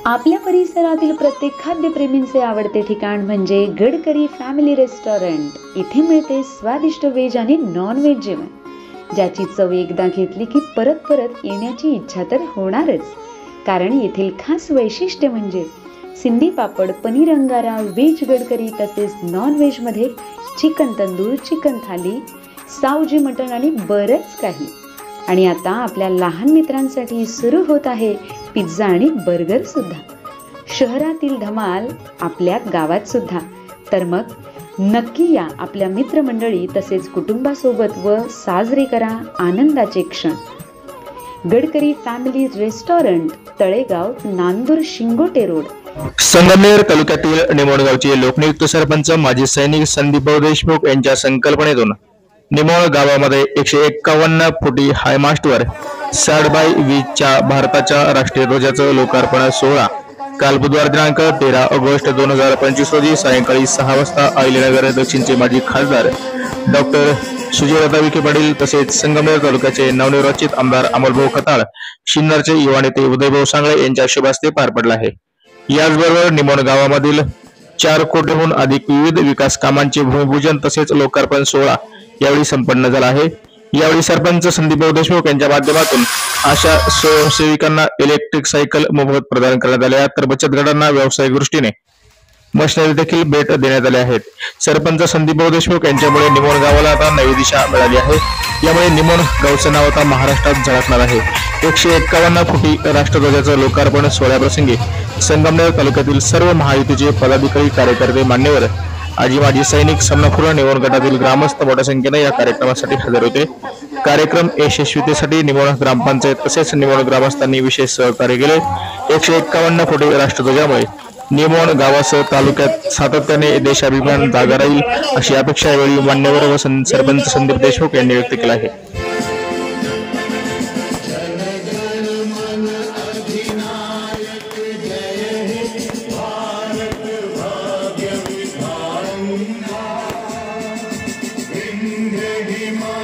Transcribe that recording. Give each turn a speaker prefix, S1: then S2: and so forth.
S1: आपल्या परिसरातील प्रत्येक खाद्यप्रेमींचे आवडते ठिकाण म्हणजे गडकरी फॅमिली रेस्टॉरंट। इथे मिळते स्वादिष्ट व्हेज आणि नॉन व्हेज जेवण, ज्याची चव एकदा घेतली की परत परत येण्याची इच्छा तर होणारच। कारण येथील खास वैशिष्ट्य म्हणजे सिंधी पापड, पनीर अंगारा, व्हेज गडकरी तसेच नॉन व्हेज मध्ये चिकन तंदूर, चिकन थाली, सावजी मटण आणि बरंच काही। आणि आता आपल्या लहान मित्रांसाठी सुरू होत आहे पिझ्झा आणि बर्गर सुद्धा। शहरातील धमाल आपल्या गावात सुद्धा। तर मग नक्की या आपल्या मित्रमंडळी तसेच कुटुंबासोबत व साजरे करा आनंदाचे क्षण। Gadkari family restaurant, Talegaon, Nandur, Shingote road.
S2: Sangamner तालुक्यातील निमोण गावचे लोकनियुक्त सरपंच माजी सैनिक संदीप देशमुख यांच्या संकल्पनेतून निमोण गावामध्ये 151 फुटी हायमास्टवर 60x20 भारताच्या राष्ट्रीय ध्वजाचं लोकार्पण सोहळा काल बुधवार दिनांक 13 ऑगस्ट 2025 रोजी सायंकाळी 6 वाजता अहिल्यानगर दक्षिणचे माजी खासदार डॉक्टर सुजयलता विखे पाटील तसेच संगमनेर तालुक्याचे नवनिर्वाचित आमदार अमोलभाऊ खताळ, शिन्नरचे युवा नेते उदयभाऊ सांगळे यांच्या शुभ हस्ते पार पडला आहे। याचबरोबर निमोण गावामधील 4 कोटीहून अधिक विविध विकास कामांचे भूमिपूजन तसेच लोकार्पण सोहळा यावेळी संपन्न झाला आहे। यावेळी सरपंच संदीप देशमुख यांच्या माध्यमातून आशा स्वयंसेविकांना इलेक्ट्रिक सायकल मोफत प्रदान करण्यात आल्या, तर बचत गटांना व्यावसायिक दृष्टीने मशिनरी देखील भेट देण्यात आल्या आहेत। सरपंच संदीप देशमुख यांच्यामुळे निमोण गावाला आता नवी दिशा मिळाली आहे। यामुळे निमोण गावचं नाव आता महाराष्ट्रात झळकणार आहे। 151 फुटी राष्ट्रध्वजाचं लोकार्पण सोहळ्याप्रसंगी संगमनेर तालुक्यातील सर्व महायुतीचे पदाधिकारी, कार्यकर्ते, मान्यवर, आजी माजी सैनिक, समनापूर निमोण गटातील ग्रामस्थ मोठ्या संख्येने या कार्यक्रमासाठी हजर होते। कार्यक्रम यशस्वीतेसाठी निमोण ग्रामपंचायत तसेच निमोण ग्रामस्थांनी विशेष सहकार्य केले। 151 फुटी राष्ट्रध्वजामुळे निमोण गावासह तालुक्यात सातत्याने देशाभिमान जागा राहील अशी अपेक्षा यावेळी मान्यवर व सरपंच संदीप देशमुख यांनी व्यक्त केली आहे।
S3: हिमा